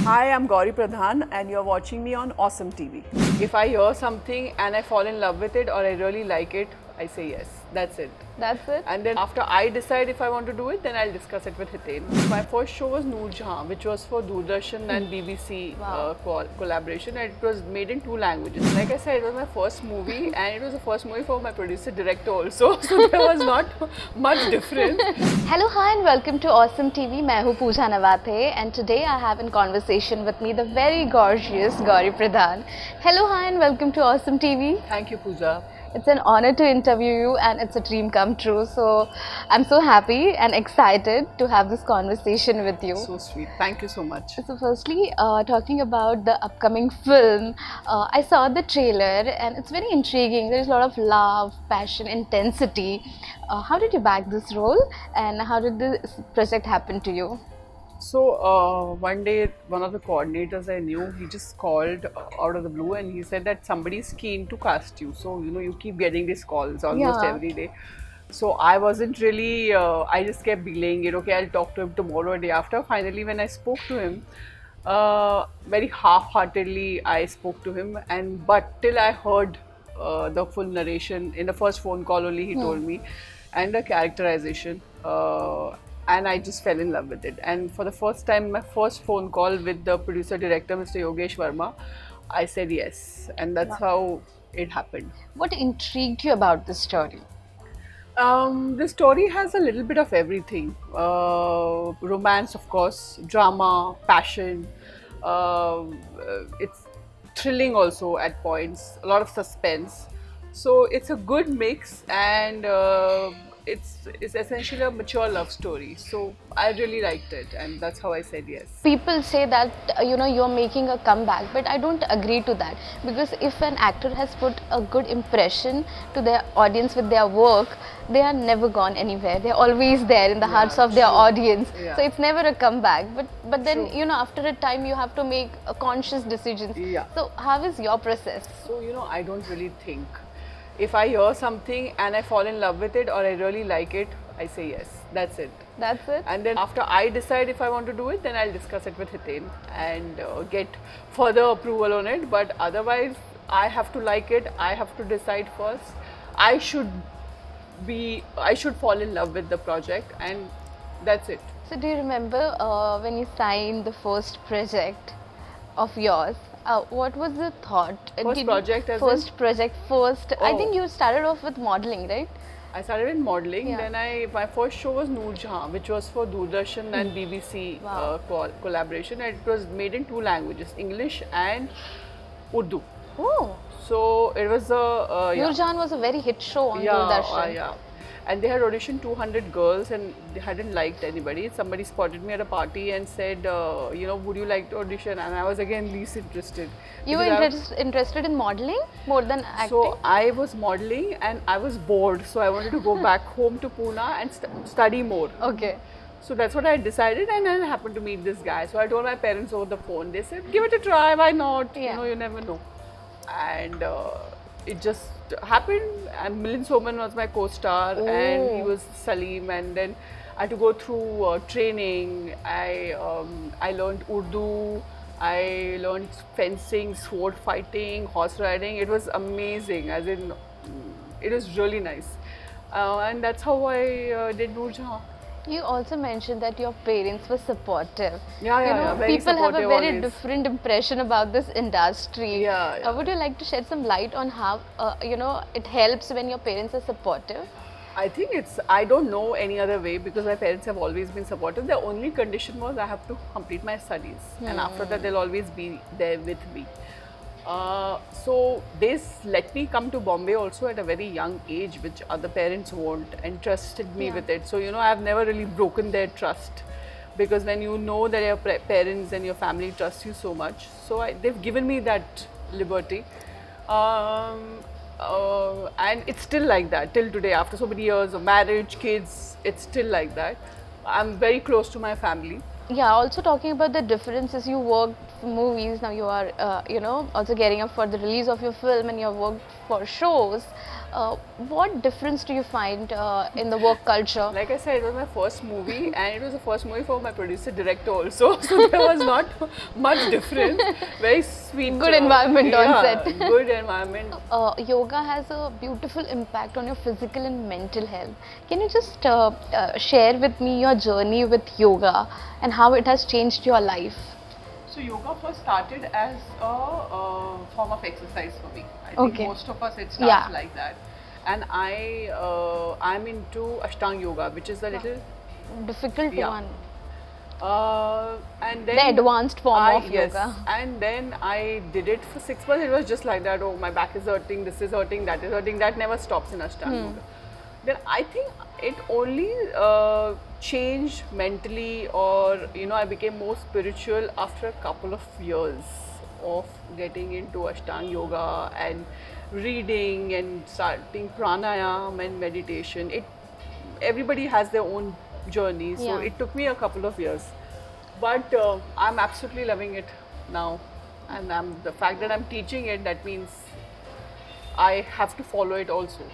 Hi, I'm Gauri Pradhan and you're watching me on Awesome TV. If I hear something and I fall in love with it or I really like it, I say yes. That's it. That's it? And then after I decide if I want to do it, then I'll discuss it with Hiten. My first show was Noorjahan, which was for Doordarshan and BBC collaboration, and it was made in 2 languages. Like I said, it was my first movie and it was the first movie for my producer director also, so there was not much difference. Hello, hi and welcome to Awesome TV. मैं हूँ पूजा Navathe and today I have in conversation with me the very gorgeous Gauri Pradhan. Hello, hi and welcome to Awesome TV. Thank you, Pooja. It's an honor to interview you and it's a dream come true. So I'm so happy and excited to have this conversation with you. So sweet. Thank you so much. So firstly, talking about the upcoming film, I saw the trailer and it's very intriguing. There is a lot of love, passion, intensity. How did you back this role and how did this project happen to you? So one day, one of the coordinators I knew, he just called out of the blue and he said that somebody's keen to cast you. So, you keep getting these calls almost every day. So I wasn't really, I just kept delaying it. Okay, I'll talk to him tomorrow or day after. Finally, when I spoke to him, very half-heartedly I spoke to him, but till I heard the full narration, in the first phone call only he told me, and the characterization, and I just fell in love with it. And for the first time, my first phone call with the producer director, Mr. Yogesh Verma, I said yes, and that's how it happened. What intrigued you about this story? The story has a little bit of everything. Romance, of course, drama, passion. It's thrilling also at points, a lot of suspense. So it's a good mix, and it's essentially a mature love story. So I really liked it, and that's how I said yes. People say that you're making a comeback, but I don't agree to that, because if an actor has put a good impression to their audience with their work, they are never gone anywhere. They're always there in the hearts of their audience. So it's never a comeback. But then after a time you have to make a conscious decisions. So how is your process? So I don't really think. If I hear something and I fall in love with it or I really like it, I say yes. That's it. That's it? And then after I decide if I want to do it, then I'll discuss it with Hiten and get further approval on it. But otherwise, I have to like it. I have to decide first. I should fall in love with the project, and that's it. So do you remember when you signed the first project of yours? What was the thought? First project? I think you started off with modeling, right? I started with modeling. Then my first show was Noorjahan, which was for Doordarshan and BBC collaboration, and it was made in 2 languages, English and Urdu. Oh. So it was Noorjahan was a very hit show on Doordarshan. And they had auditioned 200 girls and they hadn't liked anybody. Somebody spotted me at a party and said, would you like to audition? And I was again least interested. You were interested in modeling more than acting? So I was modeling and I was bored. So I wanted to go back home to Pune and study more. Okay. So that's what I decided, and then I happened to meet this guy. So I told my parents over the phone. They said, give it a try, why not? You never know. And it just happened, and Milind Soman was my co-star, and he was Salim, and then I had to go through training. I learned Urdu, I learned fencing, sword fighting, horse riding. It was amazing, as in it was really nice, and that's how I did Noorjahan. You also mentioned that your parents were supportive. Very people have a very always. Different impression about this industry. Yeah. Would you like to shed some light on how it helps when your parents are supportive? I think I don't know any other way, because my parents have always been supportive. The only condition was I have to complete my studies, and after that they'll always be there with me. So they let me come to Bombay also at a very young age, which other parents won't, and trusted me with it. So I've never really broken their trust, because when you know that your parents and your family trust you so much, so they've given me that liberty, and it's still like that till today. After so many years of marriage, kids, it's still like that. I'm very close to my family. Also talking about the differences, you worked for movies, now you are also gearing up for the release of your film, and you have worked for shows. What difference do you find in the work culture? Like I said, it was my first movie, and it was the first movie for my producer director also. So there was not much difference. Very sweet. Good environment on set. Good environment. Yoga has a beautiful impact on your physical and mental health. Can you just share with me your journey with yoga and how it has changed your life? So yoga first started as a form of exercise for me. I think Okay. most of us it starts Yeah. like that. And I'm into Ashtanga yoga, which is a little Difficult Yeah. one. and then The advanced form of yes, yoga. and then I did it for 6 months. It was just like that. Oh, my back is hurting. This is hurting. That is hurting. That never stops in Ashtanga yoga. Then I think it only changed mentally, or I became more spiritual after a couple of years of getting into Ashtanga yoga and reading and starting pranayam and meditation. Everybody has their own journey, so Yeah. it took me a couple of years, but I'm absolutely loving it now, and the fact that I'm teaching it, that means I have to follow it also.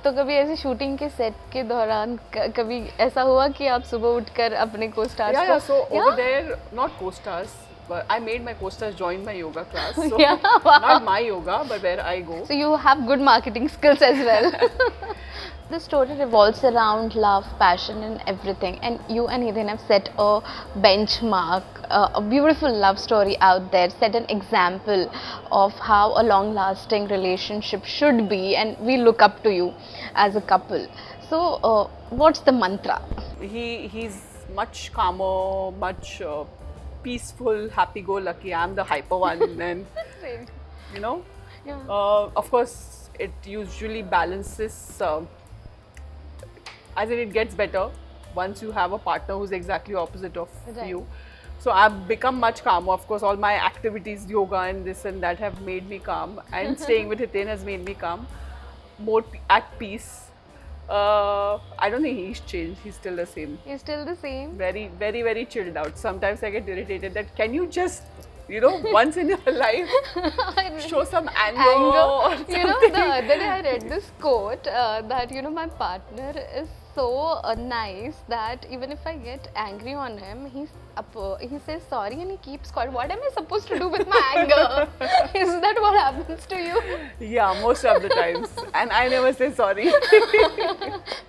तो कभी ऐसे shooting के set के दौरान कभी ऐसा हुआ कि आप सुबह उठकर अपने को stars Yeah, so over there, not co-stars, but I made my co-stars join my yoga class. So Yeah, wow. not my yoga, but where I go. So you have good marketing skills as well. The story revolves around love, passion, and everything. And you and Hiten have set a benchmark, a beautiful love story out there, set an example of how a long-lasting relationship should be, and we look up to you as a couple. So, what's the mantra? He's much calmer, much peaceful, happy-go-lucky. I'm the hyper one, and you know, Yeah. of course, it usually balances. As in, it gets better once you have a partner who's exactly opposite of Right. you. So I've become much calmer. Of course, all my activities, yoga and this and that, have made me calm, and staying with Hiten has made me calm, more at peace. I don't think he's changed. He's still the same. You're still the same. Very, very, very chilled out. Sometimes I get irritated that can you just, once in your life, show some anger or something. The other day I read this quote that my partner is so nice that even if I get angry on him, he says sorry and he keeps quiet. What am I supposed to do with my anger? Is that what happens to you? Yeah, most of the times. And I never say sorry.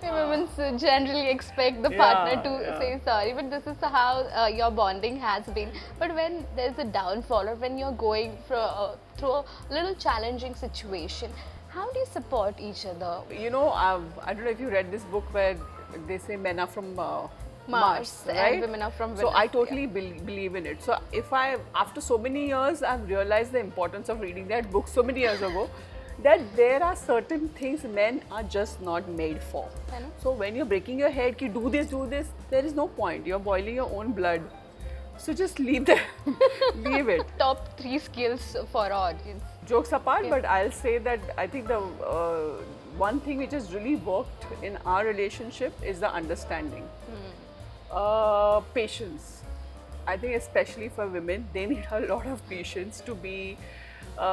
Women generally expect the Yeah, partner to yeah. say sorry, but this is how your bonding has been. But when there's a downfall or when you're going through a little challenging situation, how do you support each other? I don't know if you read this book where they say men are from Mars, and right? women are from So Venus, I totally believe in it. So after so many years, I've realized the importance of reading that book so many years ago, that there are certain things men are just not made for. I know. So when you're breaking your head, ki do this, there is no point. You're boiling your own blood. So just leave them, leave it. Top 3 skills for our audience. Jokes apart, but I'll say that I think the one thing which has really worked in our relationship is the understanding. Patience. I think especially for women, they need a lot of patience to be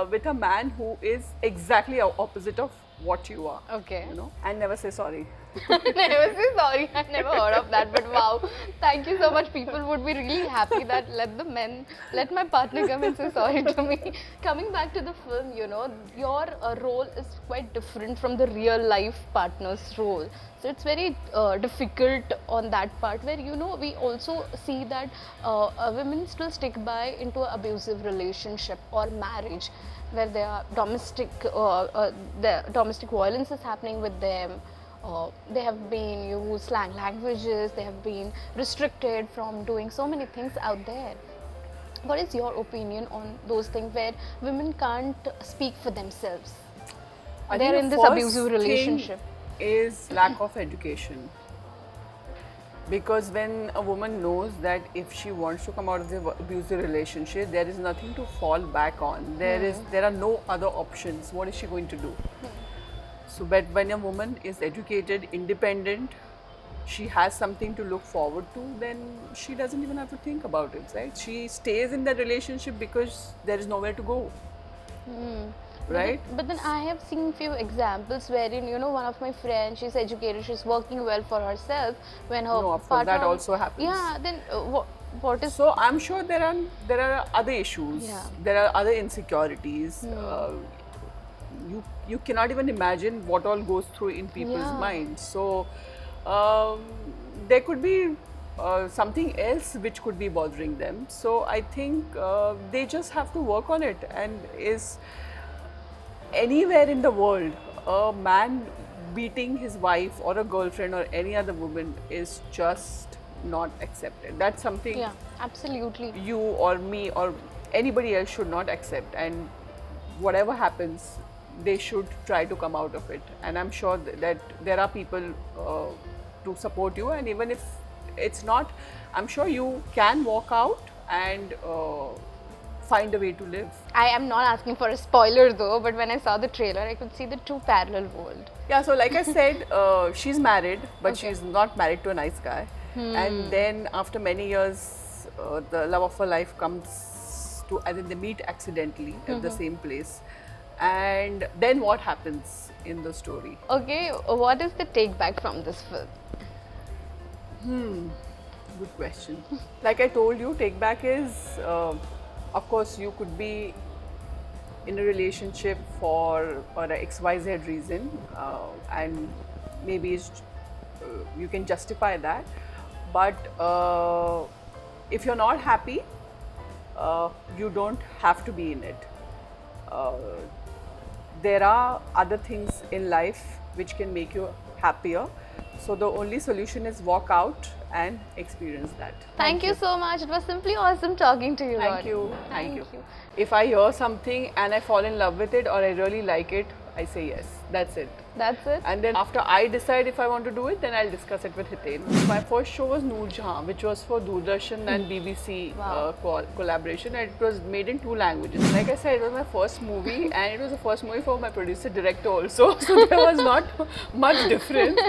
with a man who is exactly opposite of what you are. Okay. And never say sorry. Never say sorry. I never heard of that, but wow. Thank you so much. People would be really happy that let my partner come and say sorry to me. Coming back to the film, your role is quite different from the real life partner's role. So it's very difficult on that part where, we also see that women still stick by into an abusive relationship or marriage where there are the domestic violence is happening with them. They have been used slang languages, they have been restricted from doing so many things out there. What is your opinion on those things where women can't speak for themselves? I They're think in the this first abusive thing relationship. is lack of education. Because when a woman knows that if she wants to come out of the abusive relationship, there is nothing to fall back on. There are no other options. What is she going to do? So, but when a woman is educated, independent, she has something to look forward to, then she doesn't even have to think about it, right? She stays in that relationship because there is nowhere to go. right? But then I have seen few examples wherein, you know, one of my friends, she's educated, she's working well for herself. When her No, of course, partner, that also happens. yeah, then what is? So I'm sure there are other issues. Yeah. There are other insecurities. You cannot even imagine what all goes through in people's Yeah. minds. So um, there could be something else which could be bothering them. So I think they just have to work on it. And is anywhere in the world, a man beating his wife or a girlfriend or any other woman is just not accepted. That's something Yeah, absolutely. you or me or anybody else should not accept. And whatever happens, they should try to come out of it. And I'm sure that there are people to support you. And even if it's not, I'm sure you can walk out and find a way to live. I am not asking for a spoiler though, but when I saw the trailer, I could see the two parallel worlds. Yeah, so like I said, she's married, but Okay. she's not married to a nice guy. And then after many years, the love of her life comes to, and then they meet accidentally at the same place. And then what happens in the story? Okay, what is the take back from this film? Good question. Like I told you, take back is, of course, you could be in a relationship for an XYZ reason, and maybe you can justify that. But if you're not happy, you don't have to be in it. There are other things in life which can make you happier. So the only solution is walk out and experience that. Thank you so much. It was simply awesome talking to you. Thank Gauri. you. Thank you. you. If I hear something and I fall in love with it or I really like it, I say yes. That's it. That's it. And then after I decide if I want to do it, then I'll discuss it with Hiten. My first show was Noorjahan, which was for Doordarshan and BBC Wow. collaboration, and it was made in 2 languages. Like I said, it was my first movie, and it was the first movie for my producer director also. So there was not much difference.